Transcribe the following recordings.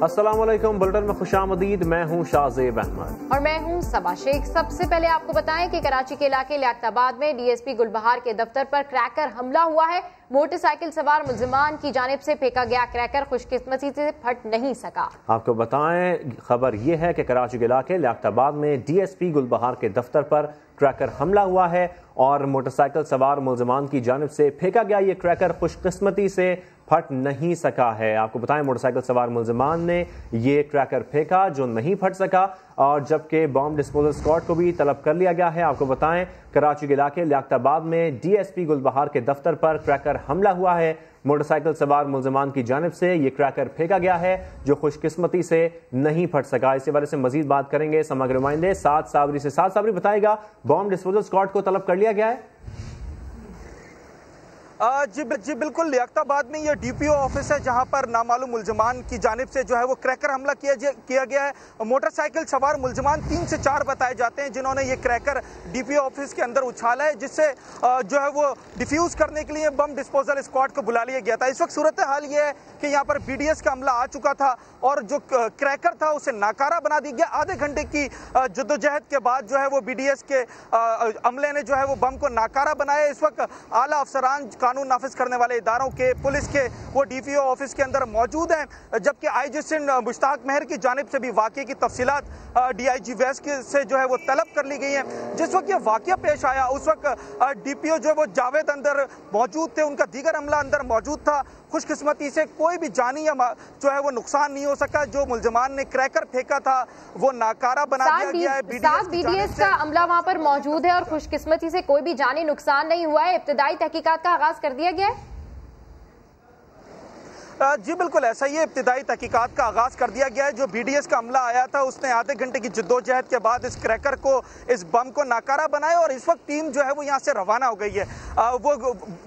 अस्सलाम वालेकुम, बुलेटिन में खुशामदीद। मैं हूं शाहजेब अहमद और मैं हूं सबा शेख। सबसे पहले आपको बताएं कि कराची के इलाके लियाकताबाद में डीएसपी गुलबहार के दफ्तर पर क्रैकर हमला हुआ है। मोटरसाइकिल सवार मुलजिमान की जानिब से फेंका गया क्रैकर खुशकिस्मती से फट नहीं सका। आपको बताएं, खबर यह है कि कराची के इलाके लियाकताबाद में डीएसपी गुलबहार के दफ्तर पर क्रैकर हमला हुआ है और मोटरसाइकिल सवार मुलजिमान की जानिब से फेंका गया ये क्रैकर खुशकिस्मती से फट नहीं सका है। आपको बताएं, मोटरसाइकिल सवार मुलजिमान ने ये क्रैकर फेंका जो नहीं फट सका, और जबकि बॉम्ब डिस्पोजल स्क्वाड को भी तलब कर लिया गया है। आपको बताएं, कराची के इलाके लियाकताबाद में डीएसपी गुलबहार के दफ्तर पर क्रैकर हमला हुआ है। मोटरसाइकिल सवार मुलजिमान की जानिब से ये क्रैकर फेंका गया है जो खुशकिस्मती से नहीं फट सका। इस हवाले से मजीद बात करेंगे समग्र नुमाइंदे साद साबरी से। साद साबरी बताएगा, बॉम्ब डिस्पोजल स्क्वाड को तलब कर लिया गया है? जी बिल्कुल, लियाकताबाद में ये डीपीओ ऑफिस है जहां पर नामालूम मुलजमान की जानिब से जो है वो क्रैकर हमला किया गया है। मोटरसाइकिल सवार मुलजमान 3 से 4 बताए जाते हैं जिन्होंने ये क्रैकर डीपीओ ऑफिस के अंदर उछाला है, जिससे जो है वो डिफ्यूज करने के लिए बम डिस्पोजल स्क्वाड को बुला लिया गया था। इस वक्त सूरत हाल ये है कि यहाँ पर बीडीएस का अमला आ चुका था और जो क्रैकर था उसे नाकारा बना दिया गया। आधे घंटे की जद्दोजहद के बाद जो है वो बीडीएस के अमले ने जो है वो बम को नाकारा बनाया। इस वक्त आला अफसरान कानून नाफिज करने वाले इदारों के, पुलिस के, वो डीपीओ ऑफिस के अंदर मौजूद हैं, जबकि आईजी सिंध मुश्ताक मेहर की जानिब से भी वाक़े की तफसीलात डीआईजी वेस्ट से जो है वो तलब कर ली गई हैं। जिस वक्त ये वाक़या पेश आया उस वक्त डीपीओ जो है वो जावेद अंदर मौजूद थे, उनका दीगर अमला अंदर मौजूद था। खुशकिस्मती से कोई भी जानी या जो है वो नुकसान नहीं हो सका। जो मुलजमान ने क्रैकर फेंका था वो नाकारा बना दिया गया है। बीडीएस का अमला वहां पर मौजूद है और खुशकिस्मती से कोई भी जानी नुकसान नहीं हुआ है। इब्तिदाई तहकीकात का आगाज कर दिया गया है। जी बिल्कुल, ऐसा ही इब्तिदाई तहकीकात का आगाज कर दिया गया है। जो बीडीएस का अमला आया था उसने आधे घंटे की जद्दोजहद के बाद इस क्रैकर को, इस बम को नाकारा बनाया और इस वक्त टीम जो है वो यहाँ से रवाना हो गई है। वो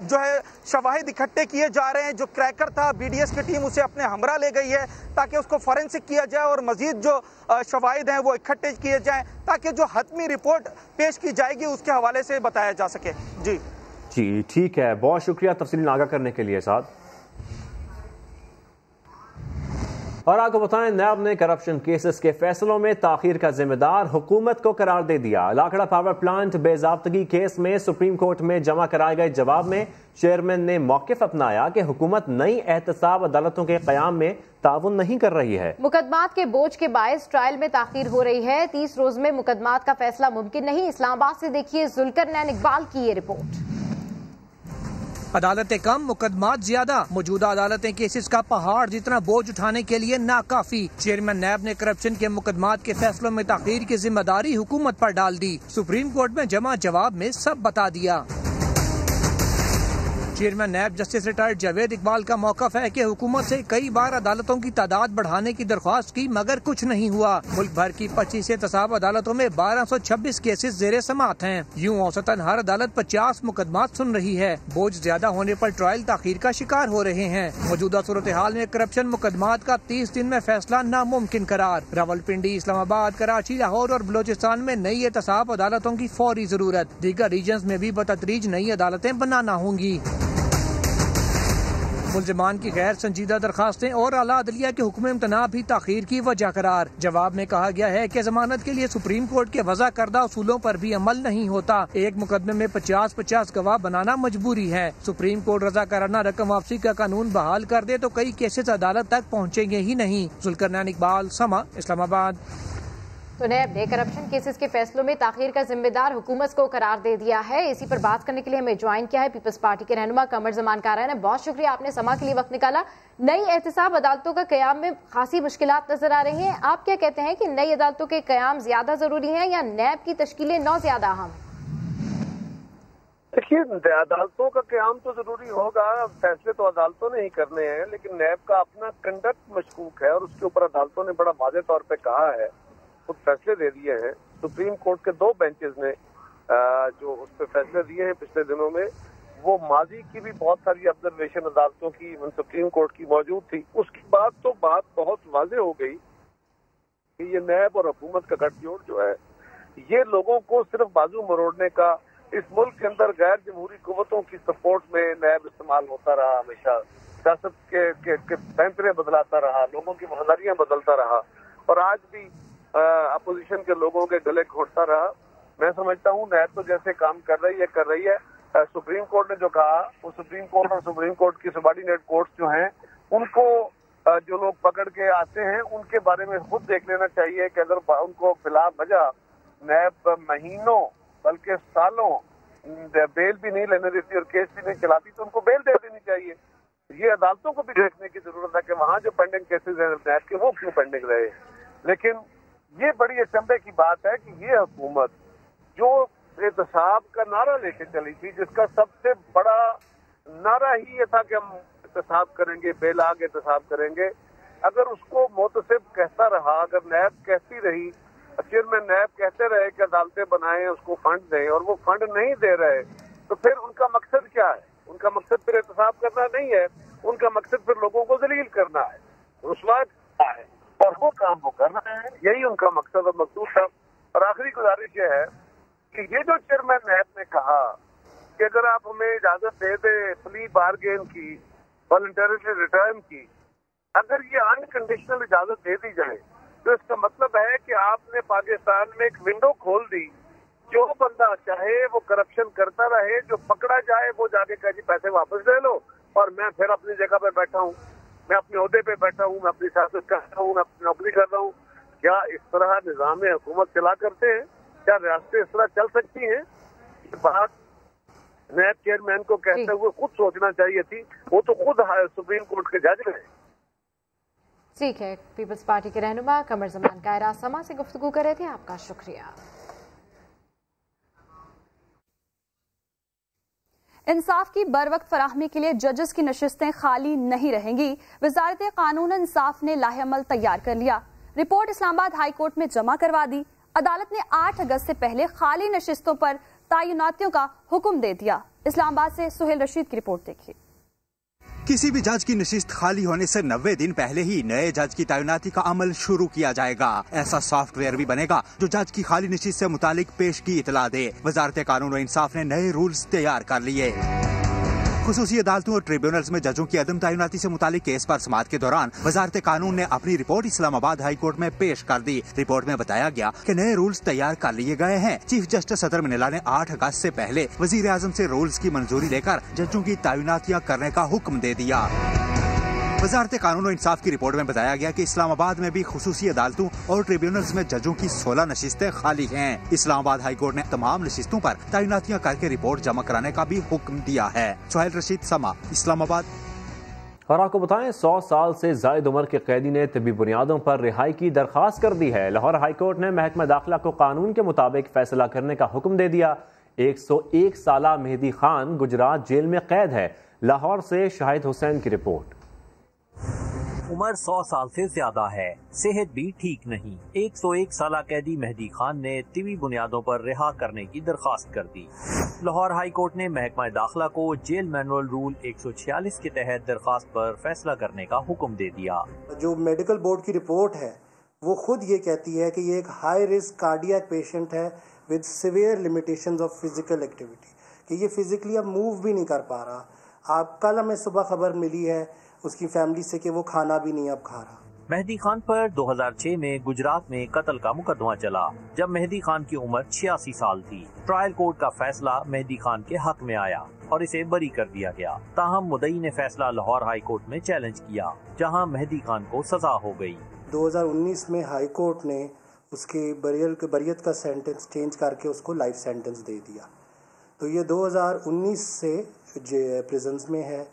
जो है शवाहिद इकट्ठे किए जा रहे हैं। जो क्रैकर था बीडीएस की टीम उसे अपने हमरा ले गई है ताकि उसको फॉरेंसिक किया जाए और मजीद जो शवाहिद हैं वो इकट्ठे किए जाएँ ताकि जो हतमी रिपोर्ट पेश की जाएगी उसके हवाले से बताया जा सके। जी ठीक है, बहुत शुक्रिया तफसीली आगाह करने के लिए साथ। और आपको बताएं, नैब ने करप्शन केसेस के फैसलों में ताखीर का जिम्मेदार हुकूमत को करार दे दिया। लाखड़ा पावर प्लांट बेजाब्तगी केस में सुप्रीम कोर्ट में जमा कराए गए जवाब में चेयरमैन ने मौकिफ अपनाया कि हुकूमत नई एहतसाब अदालतों के कयाम में ताउन नहीं कर रही है। मुकदमात के बोझ के बायस ट्रायल में ताखीर हो रही है। 30 रोज में मुकदमात का फैसला मुमकिन नहीं। इस्लामाबाद से देखिए जुल्करनैन इकबाल की ये रिपोर्ट। अदालतें कम, मुकदमात ज्यादा। मौजूदा अदालतें केसेस का पहाड़ जितना बोझ उठाने के लिए नाकाफी। चेयरमैन नैब ने करप्शन के मुकदमात के फैसलों में ताखीर की जिम्मेदारी हुकूमत पर डाल दी। सुप्रीम कोर्ट में जमा जवाब में सब बता दिया। Chairman NAB justice retired Javed Iqbal का मौक़िफ़ है कि हुकूमत से कई बार अदालतों की तादाद बढ़ाने की दरख्वास्त की मगर कुछ नहीं हुआ। मुल्क भर की 25 एहतसाब अदालतों में 1226 केसेस ज़ेरे समाअत हैं। यूं औसतन हर अदालत 50 मुकदमात सुन रही है। बोझ ज्यादा होने पर ट्रायल ताखीर का शिकार हो रहे हैं। मौजूदा सूरत हाल में करप्शन मुकदमात का 30 दिन में फैसला नामुमकिन करार। रावलपिंडी, इस्लामाबाद, कराची, लाहौर और बलोचिस्तान में नई एहतसाब अदालतों की फौरी जरूरत। दीगर रीजन्स में भी बतदरीज नई अदालतें बनाना होंगी। मुलजमान की गैर संजीदा दरखास्तें और आला अदलिया के हुक्म इम्तना भी ताखीर की वजह करार। जवाब में कहा गया है कि जमानत के लिए सुप्रीम कोर्ट के वज़ा करदा उसूलों पर भी अमल नहीं होता। एक मुकदमे में 50-50 गवाह बनाना मजबूरी है। सुप्रीम कोर्ट रज़ाकाराना रकम वापसी का कानून बहाल कर दे तो कई केसेस अदालत तक पहुँचेंगे ही नहीं। जुल्करनैन इकबाल, समा, इस्लामाबाद। तो नैब ने करप्शन केसेस के फैसलों में ताखीर का जिम्मेदार हुकूमत को करार दे दिया है। इसी पर बात करने के लिए हमें ज्वाइन किया है पीपल्स पार्टी के रहनुमा कमर जमान कारा ने। बहुत शुक्रिया, आपने समा के लिए वक्त निकाला। नई एहतसाब अदालतों का कयाम में खासी मुश्किलात नजर आ रही हैं। आप क्या कहते हैं कि नई अदालतों के कयाम ज्यादा जरूरी है या नैब की तश्कीलें नौ ज्यादा अहम? देखिए, अदालतों का कयाम तो जरूरी होगा, फैसले तो अदालतों ने ही करने हैं, लेकिन नैब का अपना कंडक्ट मशकूक है और उसके ऊपर अदालतों ने बड़ा वाज़ेह तौर पे कहा है, कुछ फैसले दे दिए हैं। सुप्रीम कोर्ट के 2 बेंचेस ने जो उस पर फैसले दिए हैं पिछले दिनों में, वो माजी की भी बहुत सारी ऑब्जर्वेशन अदालतों की सुप्रीम कोर्ट की मौजूद थी। उसके बाद तो बात बहुत वाज़ेह हो गई कि ये नैब और हुकूमत का गठजोड़ जो है ये लोगों को सिर्फ बाजू मरोड़ने का, इस मुल्क के अंदर गैर जमहूरी कुव्वतों की सपोर्ट में नैब इस्तेमाल होता रहा हमेशा। सियासत के पैंतरे बदलाता रहा, लोगों की नजरिया बदलता रहा और आज भी अपोजिशन के लोगों के गले घोटता रहा। मैं समझता हूँ नैब तो जैसे काम कर रही है। सुप्रीम कोर्ट ने जो कहा, वो सुप्रीम कोर्ट और सुप्रीम कोर्ट की सबॉर्डिनेट कोर्ट्स जो हैं उनको जो लोग पकड़ के आते हैं उनके बारे में खुद देख लेना चाहिए कि अगर उनको फिला वजह नैब महीनों बल्कि सालों बेल भी नहीं लेने देती और केस भी नहीं चलाती तो उनको बेल दे देनी चाहिए। ये अदालतों को भी देखने की जरूरत है कि वहाँ जो पेंडिंग केसेस हैं नैब के वो क्यों पेंडिंग रहे। लेकिन ये बड़ी अचंभे की बात है कि ये हुकूमत जो एहतसाब का नारा लेके चली थी, जिसका सबसे बड़ा नारा ही ये था कि हम एहतसाब करेंगे, बेलाग एहतसाब करेंगे, अगर उसको मोतसिब कहता रहा, अगर नैब कहती रही, चेयरमैन नैब कहते रहे कि अदालतें बनाएं, उसको फंड दें और वो फंड नहीं दे रहे, तो फिर उनका मकसद क्या है? उनका मकसद फिर एहतसाब करना नहीं है, उनका मकसद फिर लोगों को जलील करना है, रुसवा करना है और वो काम वो कर रहे हैं। यही उनका मकसद और मकसूद था। और आखिरी गुजारिश ये है कि ये जो चेयरमैन नैब ने कहा कि अगर आप हमें इजाजत दे दे प्ली बारगेन की, वॉलंटरी रिटर्न की, अगर ये अनकंडीशनल इजाजत दे दी जाए तो इसका मतलब है कि आपने पाकिस्तान में एक विंडो खोल दी। जो बंदा चाहे वो करप्शन करता रहे, जो पकड़ा जाए वो जाके कहे जी पैसे वापस ले लो और मैं फिर अपनी जगह पे बैठा हूँ, मैं अपने ओहदे पे बैठा हूँ, मैं अपनी सियासत कर रहा हूँ, मैं अपनी नौकरी कर रहा हूँ। क्या इस तरह निजाम हुकूमत चला करते हैं? क्या रियासतें इस तरह चल सकती हैं? ये बात नैब चेयरमैन को कहते हुए खुद सोचना चाहिए थी। वो तो खुद सुप्रीम कोर्ट के जज हैं। ठीक है, पीपल्स पार्टी के रहनुमा कमर जमान कायरा समा से गुफ्तगू कर रहे थे। आपका शुक्रिया। इंसाफ की बरवक्त फराहमी के लिए जजेस की नशिस्तें खाली नहीं रहेंगी। वजारत कानून इंसाफ ने लाहेअमल तैयार कर लिया। रिपोर्ट इस्लामाबाद हाई कोर्ट में जमा करवा दी। अदालत ने 8 अगस्त से पहले खाली नशिस्तों पर तैनातियों का हुक्म दे दिया। इस्लामाबाद से सुहेल रशीद की रिपोर्ट देखिए। किसी भी जज की नशिस्त खाली होने से 90 दिन पहले ही नए जज की तैनाती का अमल शुरू किया जाएगा। ऐसा सॉफ्टवेयर भी बनेगा जो जज की खाली नशिस्त से मुतालिक पेश की इतला दे। वजारत कानून और इंसाफ ने नए रूल्स तैयार कर लिए। खुसूसी अदालतों और ट्रिब्यूनल्स में जजों की अदम तैनाती से मुतालिक केस पर समाअत के दौरान वजारत कानून ने अपनी रिपोर्ट इस्लामाबाद हाई कोर्ट में पेश कर दी। रिपोर्ट में बताया गया कि नए रूल्स तैयार कर लिए गए हैं। चीफ जस्टिस सदर मनीला ने 8 अगस्त से पहले वजीर आजम से रूल्स की मंजूरी लेकर जजों की तैनातियां करने का हुक्म दे दिया। वजारत कानून और इंसाफ की रिपोर्ट में बताया गया कि इस्लामाबाद में भी खुसूसी अदालतों और ट्रिब्यूनल्स में जजों की 16 नशिस्तें खाली हैं। इस्लामाबाद हाई कोर्ट ने तमाम नशिस्तों पर तैनातियां करके रिपोर्ट जमा कराने का भी हुक्म दिया है। सुहेल रशीद, समा, इस्लामाबाद। और आपको बताएं 100 साल से जायद उम्र के कैदी ने तिब्बी बुनियादों पर रिहाई की दरखास्त कर दी है। लाहौर हाई कोर्ट ने महकमा दाखिला को कानून के मुताबिक फैसला करने का हुक्म दे दिया। 101 साला मेहदी खान गुजरात जेल में कैद है। लाहौर से शाहिद हुसैन की रिपोर्ट। उम्र 100 साल से ज्यादा है, सेहत भी ठीक नहीं। 101 साला कैदी मेहदी खान ने तिबी बुनियादों पर रिहा करने की दरखास्त कर दी। लाहौर हाई कोर्ट ने महकमा दाखिला को जेल मैनुअल रूल 146 के तहत दरखास्त पर फैसला करने का हुक्म दे दिया। जो मेडिकल बोर्ड की रिपोर्ट है वो खुद ये कहती है कि ये एक हाई रिस्क कार्डियक पेशेंट है with severe limitations of physical activity, कि ये फिजिकली अब मूव भी नहीं कर पा रहा। आप कल हमें सुबह खबर मिली है उसकी फैमिली से कि वो खाना भी नहीं अब खा रहा। मेहदी खान पर 2006 में गुजरात में कत्ल का मुकदमा चला, जब मेहदी खान की उम्र 86 साल थी। ट्रायल कोर्ट का फैसला मेहदी खान के हक में आया और इसे बरी कर दिया गया। ताहम मुद्दई ने फैसला लाहौर हाई कोर्ट में चैलेंज किया, जहां मेहदी खान को सजा हो गई। 2019 में हाई कोर्ट ने उसके बरियत का सेंटेंस चेंज करके उसको लाइफ सेंटेंस दे दिया। तो ये 2019 से प्रिजन्स में है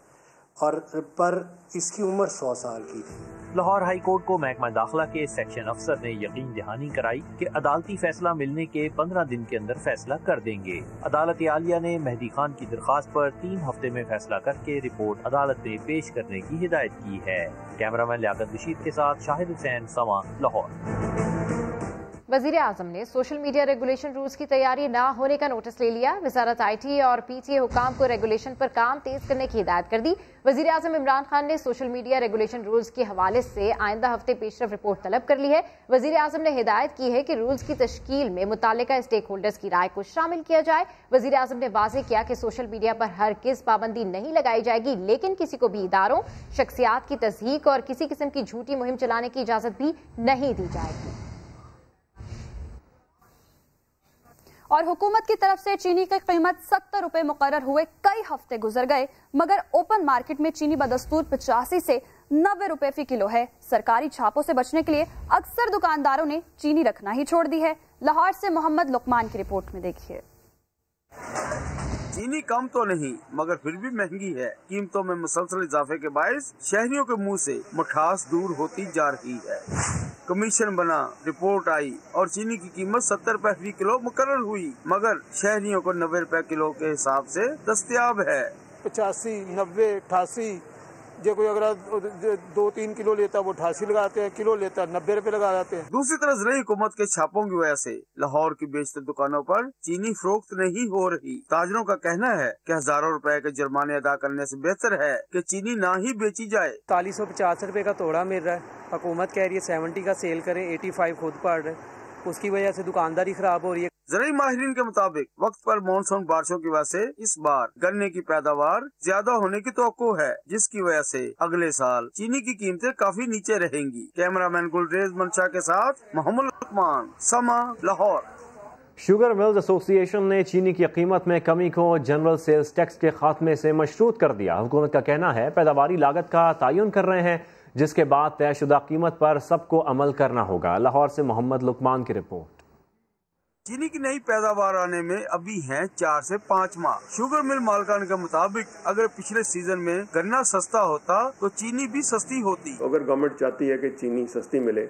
और पर इसकी उम्र 100 साल की थी। लाहौर हाई कोर्ट को महकमा दाखिला के सेक्शन अफसर ने यकीन दहानी कराई कि अदालती फैसला मिलने के 15 दिन के अंदर फैसला कर देंगे। अदालत आलिया ने मेहदी खान की दरखास्त पर 3 हफ्ते में फैसला करके रिपोर्ट अदालत में पेश करने की हिदायत की है। कैमरामैन लियाकत रशीद के साथ शाहिद हुसैन, समा, लाहौर। वजीर आजम ने सोशल मीडिया रेगुलेशन रूल्स की तैयारी न होने का नोटिस ले लिया। वजारत IT और PTA हुकाम को रेगुलेशन पर काम तेज करने की हिदायत कर दी। वजीर आजम इमरान खान ने सोशल मीडिया रेगुलेशन रूल्स के हवाले से आइंदा हफ्ते पेशरफ रिपोर्ट तलब कर ली है। वजीर आजम ने हिदायत की है कि रूल्स की तश्कील में मुतालिका स्टेक होल्डर्स की राय को शामिल किया जाए। वजीर आजम ने वाज़ेह किया कि सोशल मीडिया पर हरगिज़ पाबंदी नहीं लगाई जाएगी, लेकिन किसी को भी इदारों, शख्सियात की तस्दीक और किसी किस्म की झूठी मुहिम चलाने की इजाजत भी नहीं दी जाएगी। और हुकूमत की तरफ से चीनी की कीमत 70 रुपए मुकर्रर हुए कई हफ्ते गुजर गए, मगर ओपन मार्केट में चीनी बदस्तूर 85 से 90 रुपए फी किलो है। सरकारी छापों से बचने के लिए अक्सर दुकानदारों ने चीनी रखना ही छोड़ दी है। लाहौर से मोहम्मद लुकमान की रिपोर्ट में देखिए। चीनी कम तो नहीं मगर फिर भी महंगी है। कीमतों में मुसलसल इजाफे के बायस शहरियों के मुंह से मिठास दूर होती जा रही है। कमीशन बना, रिपोर्ट आई और चीनी की कीमत 70 रुपए फी किलो मुकर्रर हुई, मगर शहरियों को 90 रुपए किलो के हिसाब से दस्तयाब है। 85, 90, 88 जो कोई अगर 2-3 किलो लेता है वो 88 लगाते हैं, किलो लेता है 90 रुपए लगा जाते हैं। दूसरी तरफ ज़राई हुकूमत के छापों की वजह से लाहौर की बेशतर दुकानों पर चीनी फरोख्त नहीं हो रही। ताजरों का कहना है कि हजारों रुपए के जुर्माने अदा करने से बेहतर है कि चीनी ना ही बेची जाए। 4150 रुपए का तोड़ा मिल रहा है, हुकूमत कह रही है 70 का सेल करें, 85 खुद पड़ रहे, उसकी वजह से दुकानदारी खराब हो रही है। ज़राई माहिरीन के मुताबिक वक्त पर मानसून बारिशों की वजह से इस बार गन्ने की पैदावार ज्यादा होने की तवक्को है, जिसकी वजह से अगले साल चीनी की कीमतें काफी नीचे रहेंगी। कैमरामैन गुलरेज मंशा के साथ मोहम्मद लुकमान, समा, लाहौर। शुगर मिल्स एसोसिएशन ने चीनी की कीमत में कमी को जनरल सेल्स टैक्स के खात्मे से मशरूत कर दिया। हुकूमत का कहना है पैदावारी लागत का तयन कर रहे हैं, जिसके बाद तयशुदा कीमत पर सबको अमल करना होगा। लाहौर से मोहम्मद लुकमान की रिपोर्ट। चीनी की नई पैदावार आने में अभी हैं 4 से 5 माह। शुगर मिल मालकान के मुताबिक अगर पिछले सीजन में गन्ना सस्ता होता तो चीनी भी सस्ती होती। अगर गवर्नमेंट चाहती है कि चीनी सस्ती मिले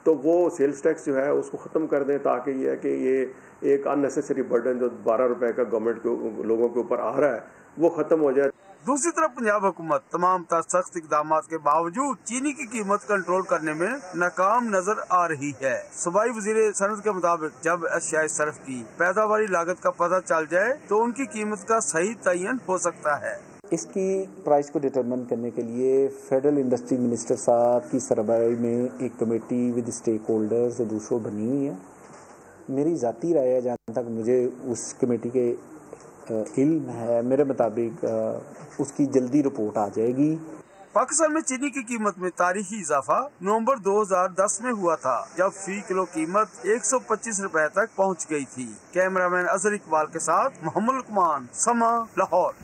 तो वो सेल्स टैक्स जो है उसको खत्म कर दें, ताकि ये है कि ये एक अननेसेसरी बर्डन जो 12 रुपए का गवर्नमेंट के लोगों के ऊपर आ रहा है वो खत्म हो जाए। दूसरी तरफ पंजाब हुकूमत तमाम सख्त इकदाम के बावजूद चीनी की कीमत कंट्रोल करने में नाकाम नजर आ रही है। सूबाई वजीर सनत के मुताबिक जब अशिया सरफ की पैदावारी लागत का पता चल जाए तो उनकी कीमत का सही तयन हो सकता है। इसकी प्राइस को डिटरमिन करने के लिए फेडरल इंडस्ट्री मिनिस्टर साहब की सरबराही में एक कमेटी विद स्टेक होल्डर्स और दूसरों बनी हुई है। मेरी ज़ाती राय है, जहाँ तक मुझे उस कमेटी के इल्म है, मेरे मुताबिक उसकी जल्दी रिपोर्ट आ जाएगी। पाकिस्तान में चीनी की कीमत में तारीखी इजाफा नवंबर 2010 में हुआ था, जब फी किलो कीमत 125 रुपए तक पहुंच गई थी। कैमरामैन अजहर इकबाल के साथ मोहम्मद लुकमान, समा, लाहौर।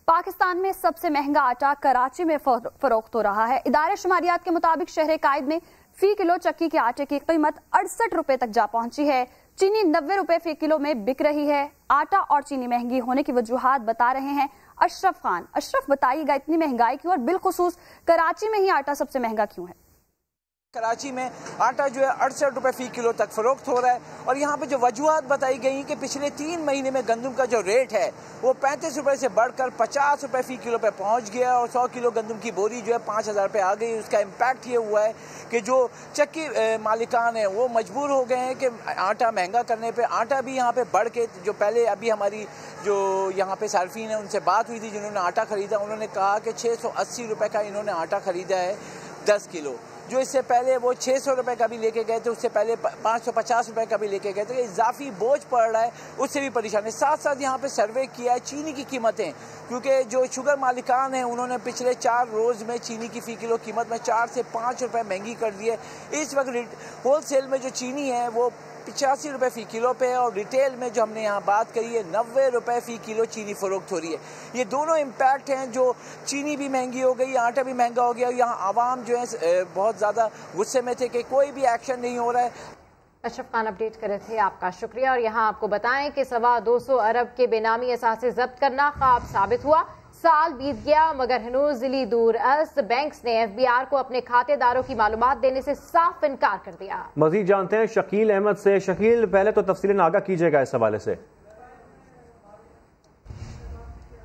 पाकिस्तान में सबसे महंगा आटा कराची में फरोख्त हो रहा है। इदारे शुमारियात के मुताबिक शहर कायद में फी किलो चक्की के आटे की कीमत 68 रुपए तक जा पहुंची है। चीनी 90 रुपए फी किलो में बिक रही है। आटा और चीनी महंगी होने की वजूहात बता रहे हैं अशरफ खान। अशरफ, बताइएगा इतनी महंगाई क्यों, और बिलखुसूस कराची में ही आटा सबसे महंगा क्यों है? कराची में आटा जो है 68 रुपए फी किलो तक फरोख्त हो रहा है, और यहाँ पे जो वजूहात बताई गई कि पिछले 3 महीने में गंदम का जो रेट है वो 35 रुपए से बढ़कर 50 रुपए फी किलो पे पहुँच गया, और 100 किलो गंदम की बोरी जो है 5000 रुपये आ गई। उसका इम्पैक्ट ये हुआ है कि जो चक्की मालिकान हैं वो मजबूर हो गए हैं कि आटा महंगा करने पर आटा भी यहाँ पे बढ़ के, जो पहले अभी हमारी जो यहाँ पे सार्फिन है उनसे बात हुई थी जिन्होंने आटा खरीदा, उन्होंने कहा कि 680 रुपये का इन्होंने आटा खरीदा है 10 किलो, जो इससे पहले वो 600 रुपये का भी लेके गए थे, उससे पहले 550 रुपये का भी लेके गए थे। इजाफी बोझ पड़ रहा है, उससे भी परेशानी। साथ साथ यहाँ पे सर्वे किया है चीनी की कीमतें, क्योंकि जो शुगर मालिकान हैं उन्होंने पिछले 4 रोज़ में चीनी की फ़ी किलो कीमत में 4 से 5 रुपये महंगी कर दी है। इस वक्त होल सेल में जो चीनी है वो 85 रुपये फ़ी किलो पे है, और रिटेल में जो हमने यहाँ बात करी है 90 रुपये फ़ी किलो चीनी फरोख्त हो रही है। ये दोनों इम्पैक्ट हैं, जो चीनी भी महंगी हो गई, आटा भी महंगा हो गया। यहाँ आवाम जो है बहुत ज़्यादा गुस्से में थे कि कोई भी एक्शन नहीं हो रहा है। अशरफ खान अपडेट कर रहे थे, आपका शुक्रिया। और यहाँ आपको बताएं कि 225 अरब के बेनामी असासे जब्त करना ख्वाब साबित हुआ। साल बीत गया मगर हनूज जिली दूर अस्त बैंक्स ने FBR को अपने खातेदारों की मालूमात देने से साफ इनकार कर दिया। मजीद जानते हैं शकील अहमद से। शकील, पहले तो तफसीलन आगाह कीजिएगा इस हवाले से।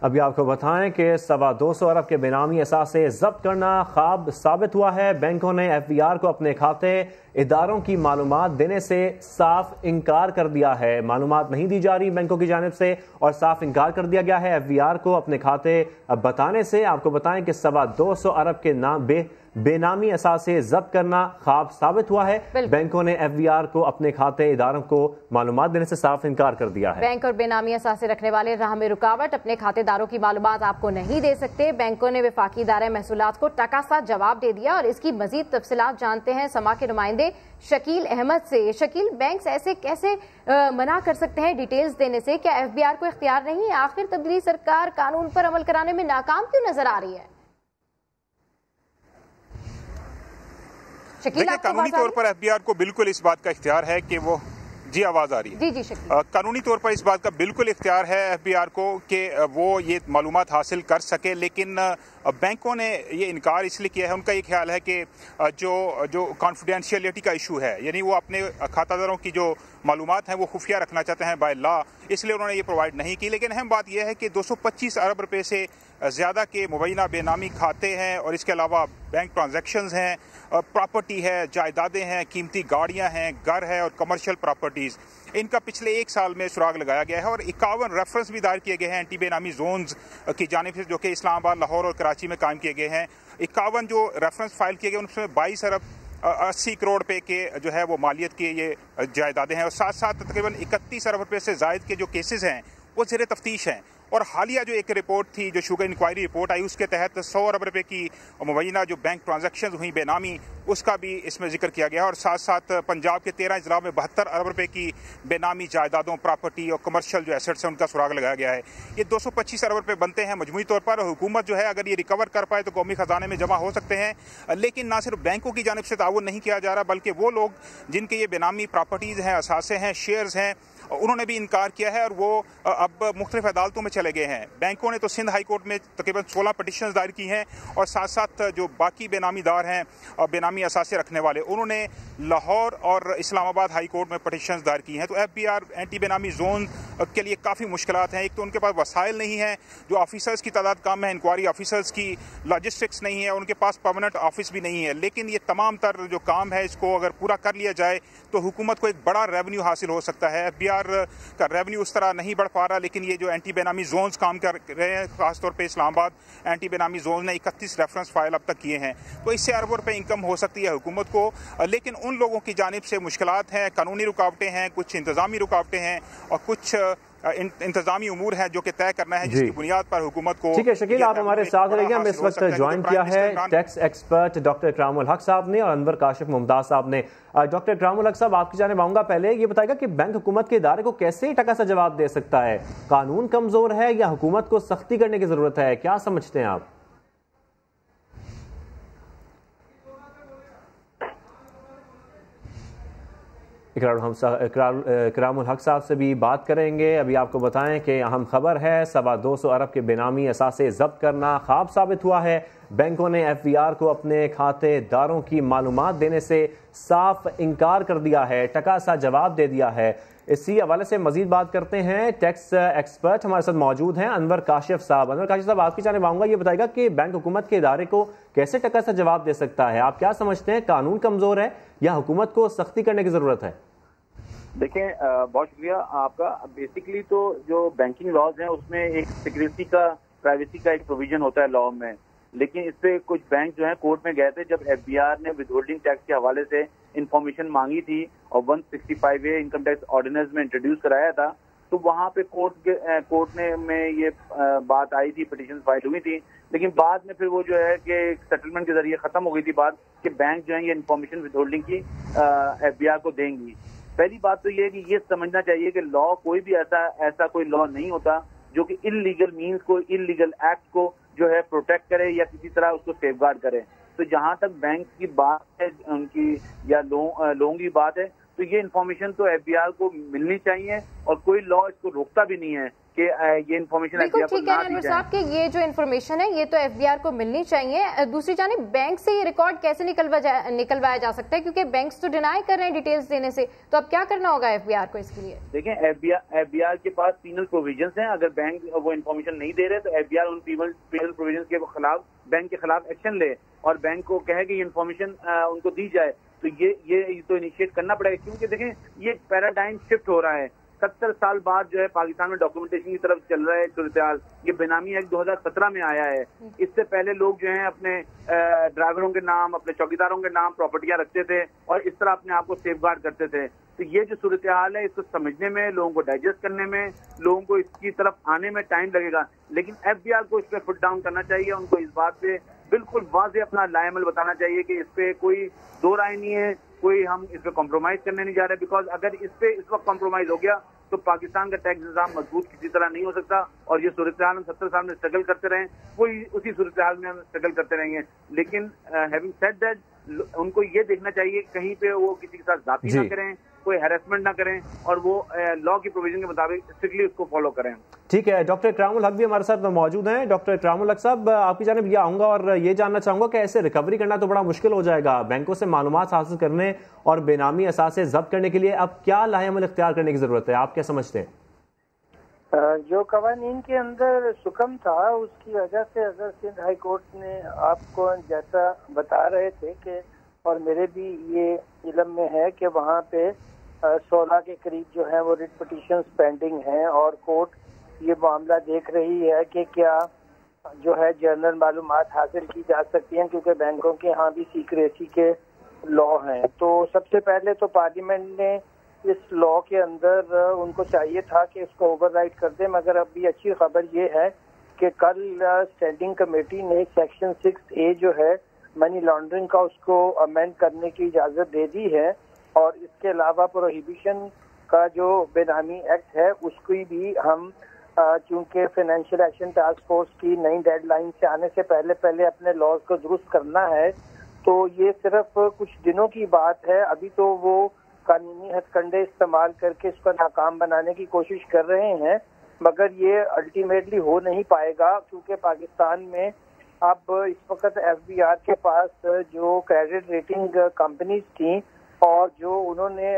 ابھی آپ کو بتائیں کہ 225 ارب کے بینامی اثاثے ضبط کرنا خواب ثابت ہوا ہے۔ بینکوں نے ایف بی آر کو اپنے کھاتے اداروں کی معلومات دینے سے صاف انکار کر دیا ہے۔ معلومات نہیں دی جا رہی بینکوں کی جانب سے اور صاف انکار کر دیا گیا ہے ایف بی آر کو اپنے کھاتے بتانے سے۔ آپ کو بتائیں کہ 225 ارب کے بے نامی اثاثے ضبط کرنا خواب ثابت ہوا ہے۔ بینکوں نے ایف بی آر کو اپنے کھاتے اداروں کو معلومات دینے سے صاف انکار کر دیا ہے۔ بینک اور بے نامی اثاثے رکھنے والے راہ میں رکاوٹ، اپنے کھاتے داروں کی معلومات آپ کو نہیں دے سکتے۔ بینکوں نے وفاقی ادارہ محصولات کو ٹکا سا جواب دے دیا اور اس کی مزید تفصیلات جانتے ہیں سما کے نمائندے شکیل احمد سے۔ شکیل، بینکس ایسے کیسے منع کر سکتے ہیں ڈیٹیلز دینے سے؟ کیا ایف بی آر کو اختیار نہیں ہے؟ آخر تبدیلی سرکار قانون پر عمل کرانے میں ناکام کیوں نظر آ رہی ہے؟ دیکھیں، قانونی طور پر ایف بی آر کو بالکل اس بات کا اختیار ہے کہ وہ جی آواز آ رہی ہے قانونی طور پر اس بات کا بالکل اختیار ہے ایف بی آر کو کہ وہ یہ معلومات حاصل کر سکے، لیکن بینکوں نے یہ انکار اس لیے کیا ہے۔ ان کا یہ خیال ہے کہ جو کانفیڈینشیلٹی کا ایشو ہے، یعنی وہ اپنے کھاتہ داروں کی جو معلومات ہیں وہ خفیہ رکھنا چاہتے ہیں بائی لا، اس لیے انہوں نے یہ پرووائڈ نہیں کی۔ لیکن اہم بات یہ ہے کہ 225 ارب روپے سے زیادہ کے مبینہ بے نامی کھاتے ہیں اور اس کے علاوہ بینک ٹرانزیکشنز ہیں، پراپرٹی ہے، جائیدادیں ہیں، قیمتی گاڑیاں ہیں، گھر ہے اور کمرشل پراپرٹیز، ان کا پچھلے 1 سال میں سراغ لگایا گیا ہے اور 51 ریفرنس بھی دائر کیے گئے ہیں اینٹی بے نامی زونز کی جانب سے، جو کہ اسلام آباد، لاہور اور کراچی میں قائم کیے گئے ہیں۔ 51 جو ریفرنس فائل کیے گئے ان میں 22 ارب 80 کروڑ روپے کے جو ہے وہ مالیت کے یہ جائیدادیں ہیں اور ساتھ ساتھ تقریباً 31 ارب روپے سے زائد کے جو کیسز ہیں وہ زیر تفتیش ہیں۔ اور حالیہ جو ایک رپورٹ تھی، جو شوگر انکوائری رپورٹ آئی، اس کے تحت 100 ارب روپے کی مبینہ جو بینک ٹرانزیکشنز ہوئی بے نامی، اس کا بھی اس میں ذکر کیا گیا ہے اور ساتھ ساتھ پنجاب کے 13 اضلاع میں 72 ارب روپے کی بے نامی جائیدادوں، پراپرٹی اور کمرشل جو ایسٹس ہیں ان کا سراغ لگایا گیا ہے۔ یہ 225 ارب روپے بنتے ہیں مجموعی طور پر، اور حکومت جو ہے اگر یہ ریکور کر پائے تو قومی خزانے میں جمع ہو سکتے ہیں۔ لیکن نہ صرف بینکوں کی جانب سے تعاون نہیں کیا جا رہا، بلکہ وہ لوگ جن کے یہ بے نامی پراپرٹیز ہیں، اثاثے ہیں، شیئرز ہیں، انہوں نے بھی انکار کیا ہے اور وہ اب مختلف عدالتوں میں چلے گئے ہیں۔ بینکوں نے تو سندھ ہائی کورٹ میں تقریباً 16 پٹیشنز دائر کی ہیں اور ساتھ ساتھ جو باقی بے نامی دار ہیں اور بے نامی اثاثے رکھنے والے، انہوں نے لاہور اور اسلام آباد ہائی کورٹ میں پٹیشنز دائر کی ہیں۔ تو ایف بی آر اینٹی بے نامی زون کے لیے کافی مشکلات ہیں۔ ایک تو ان کے پاس وسائل نہیں ہیں، جو آفیسرز کی تعداد کم ہے، انکوائری آفیسرز کی لاجسٹکس نہیں ہے، ان کے پاس پرماننٹ آفس بھی نہیں ہے۔ لیکن یہ تمام تر جو کام ہے اس کو اگر پورا کر لیا جائے تو حکومت کو ایک بڑا ریونیو حاصل ہو سکتا ہے۔ ایف بی آر کا ریونیو اس طرح نہیں بڑھ پا رہا، لیکن یہ جو اینٹی بے نامی زونز کام کر رہے ہیں، خاص طور پہ اسلام آباد اینٹی بے نامی زون نے 31 ریفرنس فائل اب تک کیے ہیں، تو اس سے اربوں روپے انکم ہو سکتی ہے حکومت کو۔ لیکن ان لوگوں کی جانب سے مشکلات ہیں، قانونی رکاوٹیں ہیں، کچھ انتظامی رکاوٹیں ہیں اور کچھ انتظامی امور ہیں جو کہ طے کرنا ہے، جس کی بنیاد پر حکومت کو۔ ٹھیک ہے شکیل، آپ ہمارے ساتھ رہیے۔ ہم اس وقت جوائن کیا ہے ٹیکس ایکسپرٹ ڈاکٹر اکرام الحق صاحب نے اور انور کاشف ممتاز صاحب نے۔ ڈاکٹر اکرام الحق صاحب، آپ کی جانب آؤں گا، پہلے یہ بتائے گا کہ بینک حکومت کے ادارے کو کیسے ٹکا سا جواب دے سکتا ہے؟ قانون کمزور ہے یا حکومت کو سختی کرنے کی ضرورت ہے؟ کیا سمجھتے ہیں آپ؟ اکرام الحق صاحب سے بھی بات کریں گے۔ ابھی آپ کو بتائیں کہ اہم خبر ہے، 225 ارب کے بے نامی اثاثے ضبط کرنا خواب ثابت ہوا ہے۔ بینکوں نے ایف بی آر کو اپنے کھاتے داروں کی معلومات دینے سے صاف انکار کر دیا ہے، ٹکا سا جواب دے دیا ہے۔ اسی حوالے سے مزید بات کرتے ہیں، ٹیکس ایکسپرٹ ہمارے ساتھ موجود ہیں انور کاشف صاحب۔ انور کاشف صاحب، آپ کی جانب آؤں گا، یہ بتائے گا کہ بینک حکومت کے ادارے کو کیسے ٹکا سا جواب دے سکتا ہے؟ آپ کیا سمجھتے ہیں، قانون کمزور ہے یا حکومت کو سختی کرنے کی ضرورت ہے؟ دیکھیں، بہت شکریہ آپ کا۔ بیسیکلی تو جو بینکنگ لاز ہیں اس میں ایک سیکریسی کا، پرائیویسی کا ایک پروویژن ہوتا ہے لاء میں، لیکن اس پہ کچھ بینک جو ہیں کورٹ میں گئے تھے جب ایف بی آر نے ود ہولڈنگ ٹیکس کے حوالے سے انفارمیشن مانگی تھی اور 165A انکم ٹیکس آرڈیننس میں انٹروڈیوس کرایا تھا، تو وہاں پہ کورٹ نے میں یہ بات آئی تھی، پٹیشن فائل ہوئی تھی، لیکن بعد میں پھر وہ جو ہے کہ سیٹلمنٹ کے ذریعے ختم ہو گئی تھی بات کہ بینک جو ہے یہ انفارمیشن ود ہولڈنگ کی ایف بی آر کو دیں گی۔ پہلی بات تو یہ ہے کہ یہ سمجھنا چاہیے کہ لا کوئی بھی ایسا کوئی لا نہیں ہوتا جو کہ ان لیگل مینز کو، ان لیگل ایکٹ کو جو ہے پروٹیکٹ کرے یا کسی طرح اس کو سیف گارڈ کرے۔ تو جہاں تک بینک کی بات ہے، ان کی یا لوگوں کی بات ہے، تو یہ انفارمیشن تو ایف بی آر کو ملنی چاہیے اور کوئی لا اس کو روکتا بھی نہیں ہے کہ یہ انفارمیشن بالکل ٹھیک ہے انور صاحب کہ یہ جو انفارمیشن ہے یہ تو FBR کو ملنی چاہیے. دوسری جانب بینک سے یہ ریکارڈ کیسے نکلوایا جا سکتا ہے کیونکہ بینکس تو ڈینائی کر رہے ہیں ڈیٹیلز دینے سے, تو اب کیا کرنا ہوگا FBR کو اس کے لیے؟ دیکھیں FBR کے پاس پینل پروویژنس ہیں. اگر بینک وہ انفارمیشن نہیں دے رہے تو FBR ان پینل پروویژنس کے خلاف بینک کے خلاف ایکشن لے اور بینک کو کہے کہ یہ انفارمیشن ان کو دی جائے. تو یہ تو انیشیٹ کرنا پڑے گا کیونکہ دیکھیں یہ پیراڈائم شفٹ ہو رہا ہے. 70 سال بعد جو ہے پاکستان میں ڈاکومنٹیشن کی طرف چل رہا ہے صورتحال. یہ بینامی ایکٹ 2017 میں آیا ہے. اس سے پہلے لوگ جو ہیں اپنے ڈرائیوروں کے نام, اپنے چوکیداروں کے نام پراپرٹیاں رکھتے تھے اور اس طرح اپنے آپ کو سیف گارڈ کرتے تھے. تو یہ جو صورتحال ہے اس کو سمجھنے میں, لوگوں کو ڈائجسٹ کرنے میں, لوگوں کو اس کی طرف آنے میں ٹائم لگے گا. لیکن FBR کو اس پہ فٹ ڈاؤن کرنا چاہیے. ان کو اس بات پہ بالکل واضح اپنا لائے عمل بتانا چاہیے کہ اس پہ کوئی دو رائے نہیں ہے, کوئی ہم اس پہ کمپرومائز کرنے نہیں جا رہے. بیکاز اگر اس پہ اس وقت کمپرومائز ہو گیا تو پاکستان کا ٹیکس نظام مضبوط کسی طرح نہیں ہو سکتا اور یہ صورتحال ہم 70 سال میں اسٹرگل کرتے رہے, وہی اسی صورتحال میں ہم اسٹرگل کرتے رہیں گے. لیکن ہیونگ سیڈ دیٹ ان کو یہ دیکھنا چاہیے کہیں پہ وہ کسی کے ساتھ ذاتی نہ کریں, کوئی ہیراسمنٹ نہ کریں اور وہ لا کی پروویژن کے مطابق اسٹرکٹلی اس کو فالو کریں. ٹھیک ہے, ڈاکٹر اکرام الحق بھی ہمارے ساتھ موجود ہیں. ڈاکٹر اکرام الحق صاحب, آپ کی جانب یہ آؤں گا اور یہ جاننا چاہوں گا کہ ایسے ریکوری کرنا تو بڑا مشکل ہو جائے گا. بینکوں سے معلومات حاصل کرنے اور بے نامی اثاثے ضبط کرنے کے لیے اب کیا لاہ عمل اختیار کرنے کی ضرورت ہے, آپ کیا سمجھتے ہیں؟ جو قوانین کے اندر سکم تھا اس کی وجہ سے اگر سندھ ہائی کورٹ نے آپ کو جیسا بتا رہے تھے کہ, اور میرے بھی یہ علم میں ہے کہ وہاں پہ 16 کے قریب جو ہے وہ ریٹ پٹیشنز پینڈنگ ہیں اور کورٹ یہ معاملہ دیکھ رہی ہے کہ کیا جو ہے جنرل معلومات حاصل کی جا سکتی ہیں کیونکہ بینکوں کے ہاں بھی سیکریسی کے لا ہیں. تو سب سے پہلے تو پارلیمنٹ نے اس لا کے اندر ان کو چاہیے تھا کہ اس کو اوور رائٹ کر دیں, مگر اب بھی اچھی خبر یہ ہے کہ کل اسٹینڈنگ کمیٹی نے سیکشن 6A جو ہے منی لانڈرنگ کا اس کو امینڈ کرنے کی اجازت دے دی ہے اور اس کے علاوہ پروہیبیشن کا جو بے نامی ایکٹ ہے اس کی بھی ہم چونکہ فائنینشیل ایکشن ٹاسک فورس کی نئی ڈیڈ لائن سے آنے سے پہلے اپنے لاز کو درست کرنا ہے. تو یہ صرف کچھ دنوں کی بات ہے. ابھی تو وہ قانونی ہتھ کنڈے استعمال کر کے اس کو ناکام بنانے کی کوشش کر رہے ہیں, مگر یہ الٹیمیٹلی ہو نہیں پائے گا کیونکہ پاکستان میں اب اس وقت FBR کے پاس جو کریڈٹ ریٹنگ کمپنیز تھیں اور جو انہوں نے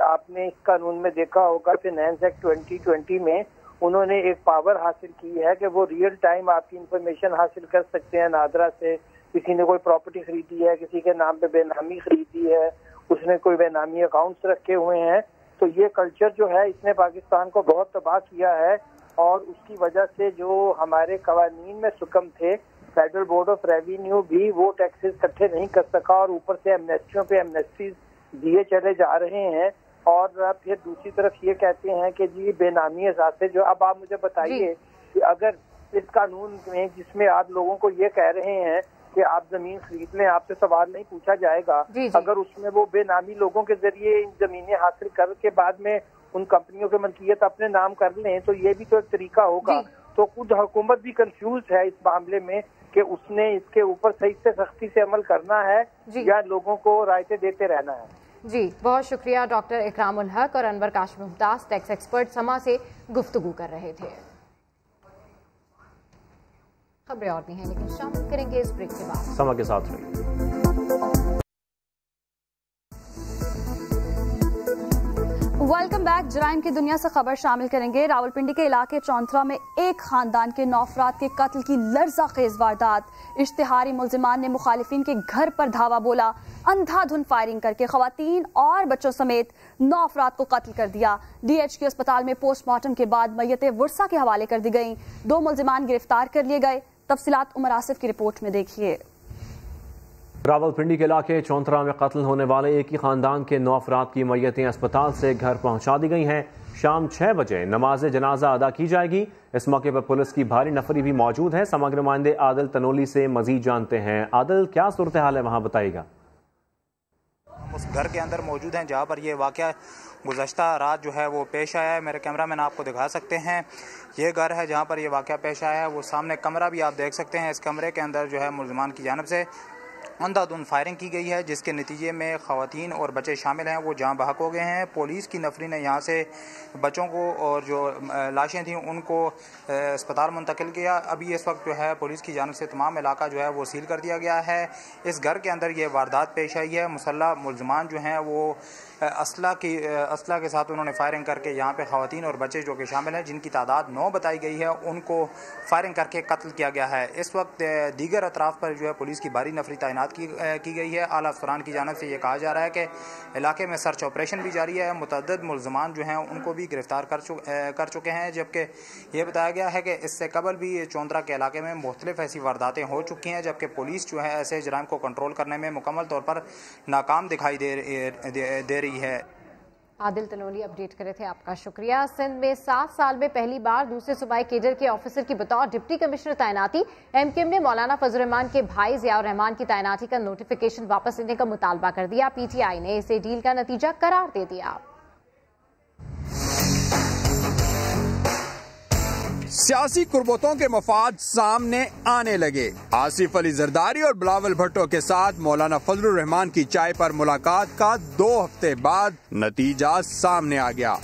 آپ نے اس قانون میں دیکھا ہوگا فائنانس ایکٹ 2020 میں انہوں نے ایک پاور حاصل کی ہے کہ وہ ریئل ٹائم آپ کی انفارمیشن حاصل کر سکتے ہیں. نادرا سے کسی نے کوئی پراپرٹی خریدی ہے, کسی کے نام پہ بے نامی خریدی ہے, اس نے کوئی بے نامی اکاؤنٹس رکھے ہوئے ہیں. تو یہ کلچر جو ہے اس نے پاکستان کو بہت تباہ کیا ہے اور اس کی وجہ سے جو ہمارے قوانین میں سکم تھے, فیڈرل بورڈ آف ریونیو بھی وہ ٹیکسز اکٹھے نہیں کر سکا اور اوپر سے ایمنیسٹیوں پہ ایمنیسٹیز دیے چلے جا رہے ہیں. اور پھر دوسری طرف یہ کہتے ہیں کہ جی بے نامی اثاثے جو, اب آپ مجھے بتائیے کہ اگر اس قانون میں جس میں آپ لوگوں کو یہ کہہ رہے ہیں کہ آپ زمین خرید لیں, آپ سے سوال نہیں پوچھا جائے گا, اگر اس میں وہ بے نامی لوگوں کے ذریعے ان زمینیں حاصل کر کے بعد میں ان کمپنیوں کی ملکیت اپنے نام کر لیں تو یہ بھی تو ایک طریقہ ہوگا. تو خود حکومت بھی کنفیوز ہے اس معاملے میں کہ اس نے اس کے اوپر صحیح سے سختی سے عمل کرنا ہے یا لوگوں کو رائٹیں دیتے رہنا ہے. جی بہت شکریہ. ڈاکٹر اکرام الحق اور انور کاشف ممتاز ٹیکس ایکسپرٹ سما سے گفتگو کر رہے تھے. خبریں اور بھی ہیں لیکن شامل کریں گے اس بریک کے بعد. سما کے ساتھ رہیے. Welcome back. جرائم کی دنیا سے خبر شامل کریں گے. راولپنڈی کے علاقے چونترا میں ایک خاندان کے 9 افراد کے قتل کی لرزہ خیز واردات. اشتہاری ملزمان نے مخالفین کے گھر پر دھاوا بولا, اندھا دھن فائرنگ کر کے خواتین اور بچوں سمیت 9 افراد کو قتل کر دیا. DHQ اسپتال میں پوسٹ مارٹم کے بعد میتیں ورثہ کے حوالے کر دی گئیں. 2 ملزمان گرفتار کر لیے گئے. تفصیلات عمر آصف کی رپورٹ میں دیکھیے. راولپنڈی کے علاقے چونترا میں قتل ہونے والے ایک ہی خاندان کے 9 افراد کی میتیں اسپتال سے گھر پہنچا دی گئی ہیں. شام 6 بجے نماز جنازہ ادا کی جائے گی. اس موقع پر پولیس کی بھاری نفری بھی موجود ہے. سماج نمائندے عادل تنولی سے مزید جانتے ہیں. عادل, کیا صورتحال ہے وہاں, بتائیے گا. ہم اس گھر کے اندر موجود ہیں جہاں پر یہ واقعہ گزشتہ رات جو ہے وہ پیش آیا ہے. میرے کیمرہ مین آپ کو دکھا سکتے ہیں, یہ گھر ہے جہاں پر یہ واقعہ پیش آیا ہے. وہ سامنے کمرہ بھی آپ دیکھ سکتے ہیں. اس کمرے کے اندر جو ہے ملزمان کی جانب سے अंधाधुंध फायरिंग की गई है, जिसके नतीजे में खवातीन और बच्चे शामिल हैं वो जहाँ बहक हो गए हैं। पुलिस की नफरी ने यहाँ से बच्चों को और जो लाशें थीं उनको अस्पताल मुंतकिल किया। अभी इस वक्त जो है पुलिस की जानिब से तमाम इलाका जो है वो सील कर दिया गया है। इस घर के अंदर ये वारदात पेश आई है। मुसल्लह मुल्ज़मान जो हैं वो असला के साथ उन्होंने फायरिंग करके यहाँ पे खवातीन और बच्चे जो कि शामिल हैं, जिनकी तादाद 9 बताई गई है, उनको फायरिंग करके कत्ल किया गया है। इस वक्त दीगर अतराफ पर जो है पुलिस की भारी नफरी तैनात की गई है। आला अफसरान की जानिब से ये कहा जा रहा है कि इलाके में सर्च ऑपरेशन भी जारी है। मुतअद्दिद मुल्ज़मान जो हैं उनको भी गिरफ्तार कर चुके हैं, जबकि ये बताया गया है कि इससे कबल भी चौंतरा के इलाके में मुख्तलिफ ऐसी वारदातें हो चुकी हैं, जबकि पुलिस जो है ऐसे जराइम को कंट्रोल करने में मुकम्मल तौर पर नाकाम दिखाई दे रही है। आदिल तनोली अपडेट करे थे, आपका शुक्रिया। सिंध में 7 साल में पहली बार दूसरे सूबाई केडर के ऑफिसर की बतौर डिप्टी कमिश्नर तैनाती। एमक्यूएम ने मौलाना फजल रहमान के भाई ज़ियाउर रहमान की तैनाती का नोटिफिकेशन वापस लेने का मुतालबा कर दिया। पीटीआई ने इसे डील का नतीजा करार दे दिया। सियासी कुर्बतों के मफाद सामने आने लगे। आसिफ अली जरदारी और बिलावल भुट्टो के साथ मौलाना फजल रहमान की चाय पर मुलाकात का 2 हफ्ते बाद नतीजा सामने आ गया।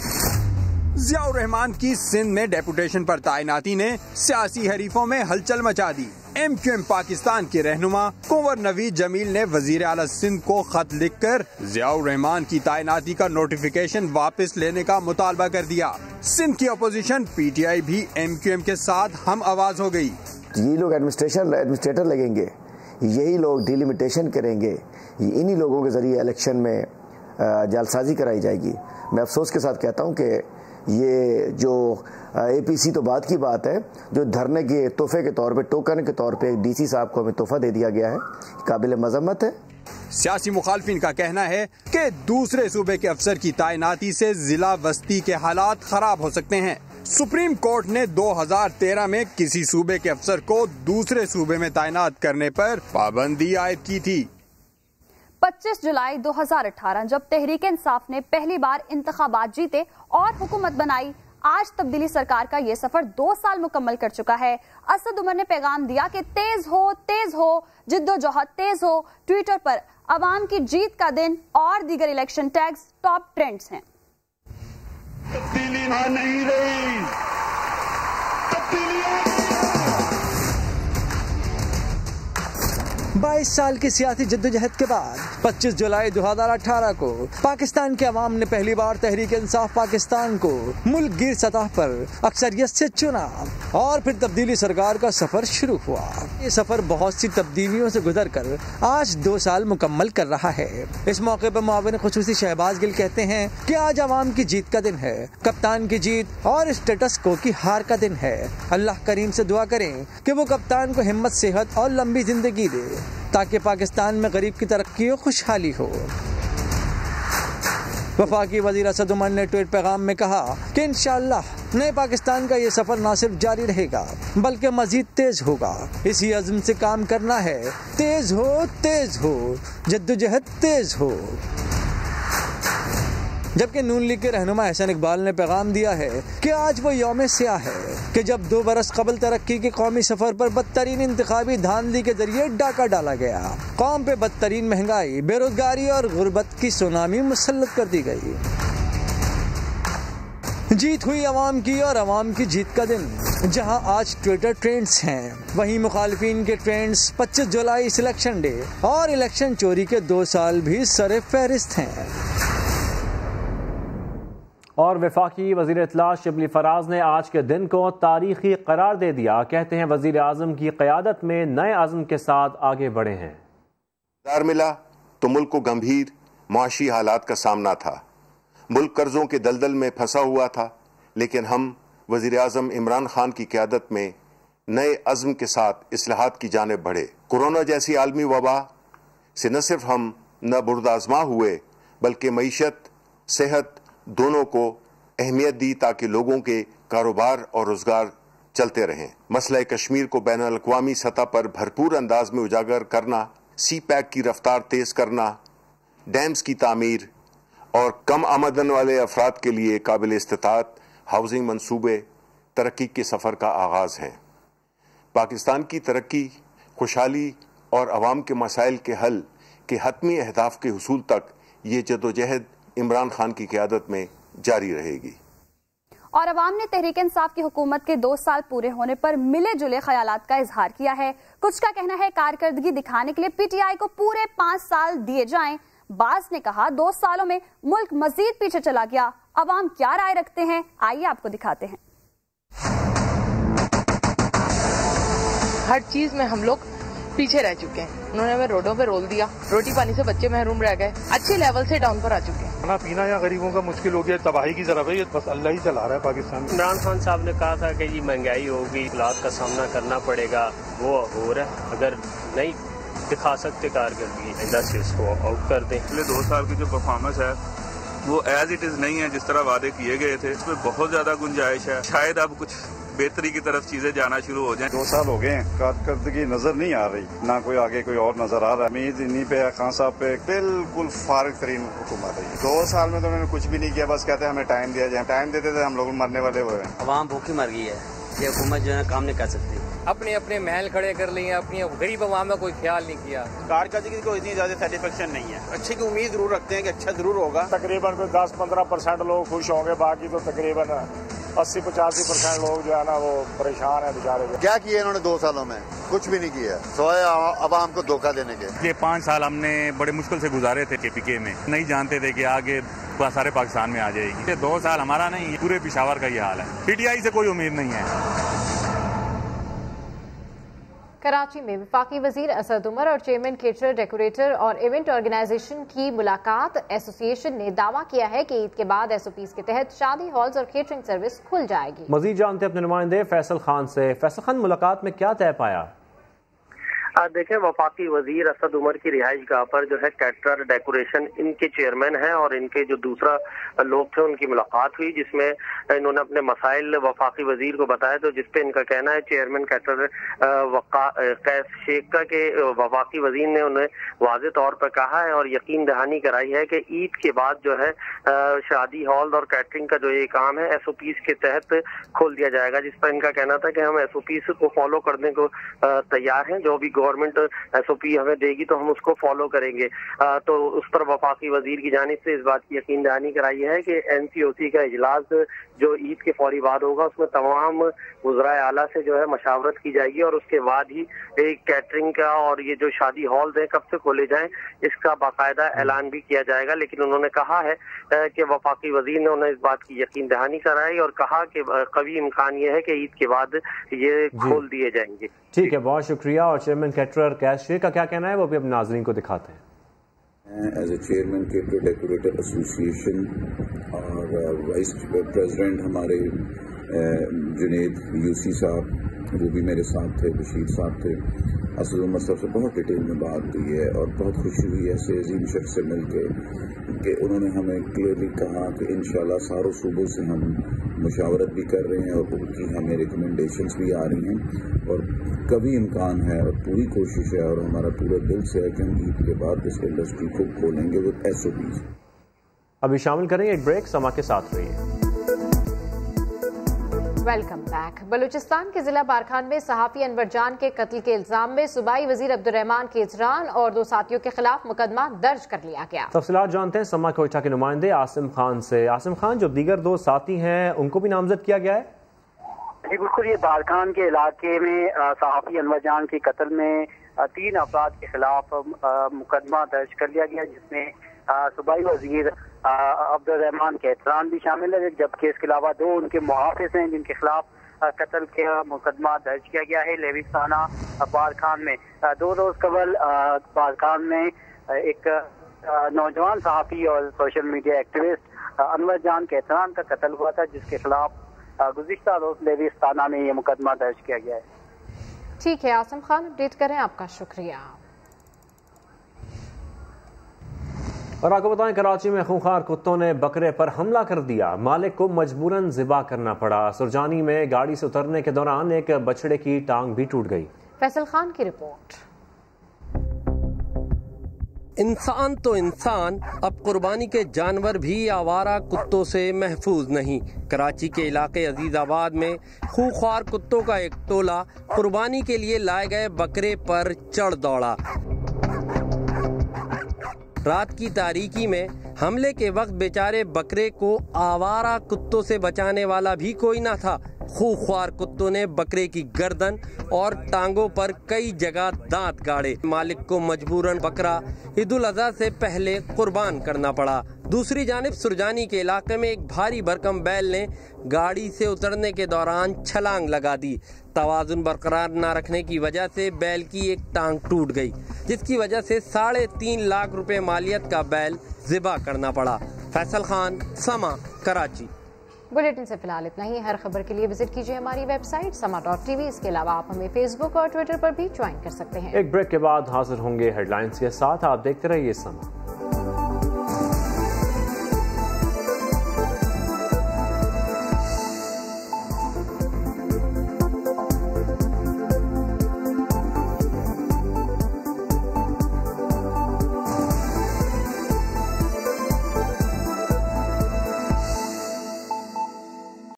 ज़ियाउर रहमान की सिंध में डेपुटेशन पर तैनाती ने सियासी हरीफों में हलचल मचा दी। एमक्यूएम पाकिस्तान के रहनुमा कुंवर नवीद जमील ने वजीर आला सिंध को खत लिखकर ज़ियाउर रहमान की तैनाती का नोटिफिकेशन वापस लेने का मुतालबा कर दिया। सिंध की अपोजिशन पीटीआई भी एमक्यूएम के साथ हम आवाज हो गई। ये लोग एडमिनिस्ट्रेटर लगेंगे, यही लोग डिलिमिटेशन करेंगे, इन्हीं लोगों के जरिए इलेक्शन में जालसाजी कराई जाएगी। मैं अफसोस के साथ कहता हूँ कि ये जो एपीसी तो बात की बात है, जो धरने के तोहफे के तौर पे, टोकन के तौर पे डीसी साहब को हमें तोहफा दे दिया गया है, काबिल मजम्मत है। सियासी मुखालफिन का कहना है कि दूसरे सूबे के अफसर की तैनाती से जिला वस्ती के हालात खराब हो सकते हैं। सुप्रीम कोर्ट ने 2013 में किसी सूबे के अफसर को दूसरे सूबे में तैनात करने पर पाबंदी आयद की थी। 25 जुलाई 2018 जब तहरीक इंसाफ ने पहली बार इंतखाबात जीते और हुकूमत बनाई, आज तब्दीली सरकार का ये सफर 2 साल मुकम्मल कर चुका है। असद उमर ने पैगाम दिया कि तेज हो, जिद्दोजहद तेज हो। ट्विटर पर अवाम की जीत का दिन और दीगर इलेक्शन टैग्स टॉप ट्रेंड्स हैं। तब्दीली नहीं रही, तब्दीली 22 साल की सियासी जद्दोजहद के बाद 25 जुलाई 2018 को पाकिस्तान के अवाम ने पहली बार तहरीक इंसाफ पाकिस्तान को मुल्क गिर सतह पर अक्सरियत से चुना और फिर तब्दीली सरकार का सफर शुरू हुआ। ये सफर बहुत सी तब्दीलियों से गुजर कर आज 2 साल मुकम्मल कर रहा है। इस मौके पर मुआविन खुसूसी शहबाज गिल कहते हैं कि आज अवाम की जीत का दिन है, कप्तान की जीत और स्टेटस को की हार का दिन है। अल्लाह करीम से दुआ करें कि वो कप्तान को हिम्मत, सेहत और लंबी जिंदगी दे ताकि पाकिस्तान में गरीब की तरक्की और खुशहाली हो। वफाकी वजीर असद उमर ने ट्वीट पैगाम में कहा कि इंशाअल्लाह नए पाकिस्तान का ये सफर न सिर्फ जारी रहेगा बल्कि मजीद तेज होगा। इसी अज़्म से काम करना है। तेज हो, जद्दोजहद तेज हो। जबकि नून लीग के रहनुमा हसन इकबाल ने पैगाम दिया है कि आज वो यौम स्याह है कि जब 2 बरस कबल तरक्की के कौमी सफर पर बदतरीन इंतखाबी धांधली के जरिए डाका डाला गया। कौम पे बदतरीन महंगाई, बेरोजगारी और गुर्बत की सुनामी मुसल्लत कर दी गई। जीत हुई अवाम की और अवाम की जीत का दिन। जहां आज ट्विटर ट्रेंड्स हैं, वहीं मुखालिफिन के ट्रेंड्स 25 जुलाई सिलेक्शन डे और इलेक्शन चोरी के 2 साल भी सरे फहरिस्त हैं। और वफाकी वज़ीर इत्तला शिबली फराज ने आज के दिन को तारीखी करार दे दिया। कहते हैं वज़ीर आज़म की क़यादत में नए आज़म के साथ आगे बढ़े हैं। इक़्तिदार मिला तो मुल्क को गंभीर मुआशी हालात का सामना था। मुल्क कर्जों के दलदल में फंसा हुआ था, लेकिन हम वज़ीर आज़म इमरान खान की क़यादत में नए अज़्म के साथ इस्लाहात की जानिब बढ़े। कोरोना जैसी आलमी वबा से न सिर्फ हम न बुर्दाज़मा हुए बल्कि मईशत, सेहत दोनों को अहमियत दी ताकि लोगों के कारोबार और रोजगार चलते रहें। मसला कश्मीर को बैन अल-अक़वामी सतह पर भरपूर अंदाज में उजागर करना, सी पैक की रफ्तार तेज करना, डैम्स की तामीर और कम आमदन वाले अफराद के लिए काबिल इस्तिताअत हाउसिंग मंसूबे तरक्की के सफ़र का आगाज़ हैं। पाकिस्तान की तरक्की, खुशहाली اور عوام کے مسائل کے حل کے حتمی اہداف کے حصول تک یہ جدوجہد عمران خان کی قیادت میں جاری رہے گی۔ اور عوام نے تحریک انصاف کی حکومت کے 2 سال پورے ہونے پر ملے جلے خیالات کا اظہار کیا ہے۔ کچھ کا کہنا ہے کارکردگی دکھانے کے لیے پی ٹی آئی کو پورے 5 سال دیے جائیں۔ بعض نے کہا 2 سالوں میں ملک مزید پیچھے چلا گیا۔ عوام کیا رائے رکھتے ہیں، آئیے آپ کو دکھاتے ہیں۔ ہر چیز میں ہم لوگ پیچھے رہ چکے ہیں، انہوں نے ہمیں روڈوں پہ رول دیا، روٹی پانی سے بچے محروم رہ گئے، اچھے لیول سے ڈاؤن پر آ چکے ہیں۔ کھانا پینا یا غریبوں کا مشکل ہو گیا، تباہی کی طرف ہے، یہ بس اللہ ہی چلا رہا ہے پاکستان میں۔ عمران خان صاحب نے کہا تھا کہ یہ مہنگائی ہوگی، حالات کا سامنا کرنا پڑے گا، وہ ہو رہا ہے۔ اگر نہیں دکھا سکتے کارکردگی، سے اس کو آؤٹ کر دیں۔ پچھلے 2 سال کی جو پرفارمنس ہے وہ ایز اٹ از نہیں ہے جس طرح وعدے کیے گئے تھے، اس میں بہت زیادہ گنجائش ہے، شاید اب کچھ بہتری کی طرف چیزیں جانا شروع ہو جائیں۔ 2 سال ہو گئے ہیں، کارکردگی نظر نہیں آ رہی، نہ کوئی آگے کوئی اور نظر آ رہا ہے۔ امید انہی پہ ہے، خان صاحب پہ، بالکل فارغ ترین حکومت ہے۔ 2 سال میں تو انہوں نے کچھ بھی نہیں کیا، بس کہتے ہیں ہمیں ٹائم دیا جائے، ٹائم دیتے تھے ہم لوگ مرنے والے ہوئے ہیں۔ عوام بھوکی مر گئی ہے، یہ حکومت جو ہے کام نہیں کر سکتی، اپنے اپنے محل کھڑے کر لیے، اپنی غریب عوام کا کوئی خیال نہیں کیا۔ کارکردگی کو اتنی زیادہ سیٹسفیکشن نہیں ہے، اچھے کی امید ضرور رکھتے ہیں کہ اچھا ضرور ہوگا۔ تقریباً 10-15% لوگ خوش ہوں گے، باقی تو تقریباً 80-85% لوگ جو ہے نا وہ پریشان ہیں بیچارے۔ کیا کیا انہوں نے 2 سالوں میں؟ کچھ بھی نہیں کیا سوائے عوام کو دھوکہ دینے کے۔ یہ 5 سال ہم نے بڑے مشکل سے گزارے تھے کے پی کے میں، نہیں جانتے تھے کہ آگے سارے پاکستان میں آ جائے گی۔ 2 سال ہمارا نہیں، پورے پشاور کا یہ حال ہے، پی ٹی آئی سے کوئی امید نہیں ہے۔ کراچی میں وفاقی وزیر اسد عمر اور چیئرمین کیٹرر ڈیکوریٹر اور ایونٹ آرگنائزیشن کی ملاقات۔ ایسوسی ایشن نے دعویٰ کیا ہے کہ عید کے بعد ایس او پیز کے تحت شادی ہالز اور کیٹرنگ سروس کھل جائے گی۔ مزید جانتے اپنے نمائندے فیصل خان سے۔ فیصل خان، ملاقات میں کیا طے پایا؟ دیکھیں، وفاقی وزیر اسد عمر کی رہائش گاہ پر جو ہے کیٹرر ڈیکوریشن ان کے چیئرمین ہیں اور ان کے جو دوسرا لوگ تھے ان کی ملاقات ہوئی، جس میں انہوں نے اپنے مسائل وفاقی وزیر کو بتایا، تو جس پہ ان کا کہنا ہے چیئرمین کیٹرر قیس شیخ کا کہ وفاقی وزیر نے انہیں واضح طور پر کہا ہے اور یقین دہانی کرائی ہے کہ عید کے بعد جو ہے شادی ہال اور کیٹرنگ کا جو یہ کام ہے ایس او پیز کے تحت کھول دیا جائے گا، جس پر ان کا کہنا تھا کہ ہم ایس او پیز کو فالو کرنے کو تیار ہیں، جو بھی گورنمنٹ ایس او پی ہمیں دے گی تو ہم اس کو فالو کریں گے۔ تو اس پر وفاقی وزیر کی جانب سے اس بات کی یقین دہانی کرائی ہے کہ این سی او سی کا اجلاس جو عید کے فوری بعد ہوگا اس میں تمام وزرائے اعلیٰ سے جو ہے مشاورت کی جائے گی اور اس کے بعد ہی ایک کیٹرنگ کا اور یہ جو شادی ہالز ہیں کب سے کھولے جائیں اس کا باقاعدہ اعلان بھی کیا جائے گا۔ لیکن انہوں نے کہا ہے کہ وفاقی وزیر نے انہیں اس بات کی یقین دہانی کرائی اور کہا کہ قوی امکان یہ ہے کہ عید کے بعد یہ کھول دیے جائیں گے۔ ٹھیک ہے، بہت شکریہ۔ اور چیئرمین کیٹرر قیس شیخ کا کیا کہنا ہے وہ بھی اپنے ناظرین کو دکھاتے ہیں۔ ایز اے چیئرمین کیٹرر ڈیکوریٹر ایسوسی ایشن اور وائس پریزیڈنٹ ہمارے جنید یوسی صاحب وہ بھی میرے ساتھ تھے، بشیر صاحب تھے، اسد عمر صاحب سے بہت ڈیٹیل میں بات کی ہے اور بہت خوشی ہوئی ایسے عظیم شخص سے مل کے کہ انہوں نے ہمیں کلیئرلی کہا کہ انشاءاللہ ساروں صوبوں سے ہم مشاورت بھی کر رہے ہیں اور ان کی ہمیں ریکمنڈیشنز بھی آ رہی ہیں اور کبھی امکان ہے اور پوری کوشش ہے اور ہمارا پورے دل سے ہے کہ ہم عید کے بعد اس انڈسٹری کو کھولیں گے وہ ایس او پیز۔ ابھی شامل کریں ایک بریک، سما کے ساتھ رہیے۔ Welcome back. بلوچستان کے ضلع بارکھان میں صحافی انور جان کے قتل کے الزام میں صوبائی وزیر عبدالرحمان کیجران اور 2 ساتھیوں کے خلاف مقدمہ درج کر لیا گیا۔ تفصیلات جانتے ہیں سما کوئٹہ کے نمائندے عاصم خان سے۔ عاصم خان، جو دیگر 2 ساتھی ہیں ان کو بھی نامزد کیا گیا ہے؟ جی بالکل، یہ بارکھان کے علاقے میں صحافی انور جان کے قتل میں 3 افراد کے خلاف مقدمہ درج کر لیا گیا، جس میں صوبائی وزیر عبدالرحمان کیجران بھی شامل ہے، جبکہ اس کے علاوہ 2 ان کے محافظ ہیں جن کے خلاف قتل کا مقدمہ درج کیا گیا ہے لیوستانہ بارکھان میں۔ 2 روز قبل بارکھان میں ایک نوجوان صحافی اور سوشل میڈیا ایکٹیوسٹ انور جان کیجران کا قتل ہوا تھا، جس کے خلاف گزشتہ روز لیوستانہ میں یہ مقدمہ درج کیا گیا ہے۔ ٹھیک ہے عاصم خان، اپڈیٹ کریں، آپ کا شکریہ۔ اور آپ کو بتائیں کراچی میں خونخوار کتوں نے بکرے پر حملہ کر دیا، مالک کو مجبوراً ذبح کرنا پڑا۔ سرجانی میں گاڑی سے اترنے کے دوران ایک بچڑے کی ٹانگ بھی ٹوٹ گئی۔ فیصل خان کی رپورٹ۔ انسان تو انسان، اب قربانی کے جانور بھی آوارہ کتوں سے محفوظ نہیں۔ کراچی کے علاقے عزیز آباد میں خوخوار کتوں کا ایک ٹولہ قربانی کے لیے لائے گئے بکرے پر چڑھ دوڑا۔ رات کی تاریکی میں حملے کے وقت بیچارے بکرے کو آوارہ کتوں سے بچانے والا بھی کوئی نہ تھا۔ خوخوار کتوں نے بکرے کی گردن اور ٹانگوں پر کئی جگہ دانت گاڑے۔ مالک کو مجبوراً بکرا عید الاضحیٰ سے پہلے قربان کرنا پڑا۔ دوسری جانب سرجانی کے علاقے میں ایک بھاری بھرکم بیل نے گاڑی سے اترنے کے دوران چھلانگ لگا دی۔ توازن برقرار نہ رکھنے کی وجہ سے بیل کی ایک ٹانگ ٹوٹ گئی، جس کی وجہ سے 3.5 لاکھ روپے مالیت کا بیل ذبح کرنا پڑا۔ فیصل خان، سما، کراچی۔ بلیٹن سے فی الحال اتنا ہی۔ ہر خبر کے لیے وزٹ کیجیے ہماری ویب سائٹ sama.tv۔ اس کے علاوہ آپ ہمیں فیس بک اور ٹویٹر پر بھی جوائن کر سکتے ہیں۔ ایک بریک کے بعد حاضر ہوں گے ہیڈ لائنز کے ساتھ، آپ دیکھتے رہیے سما۔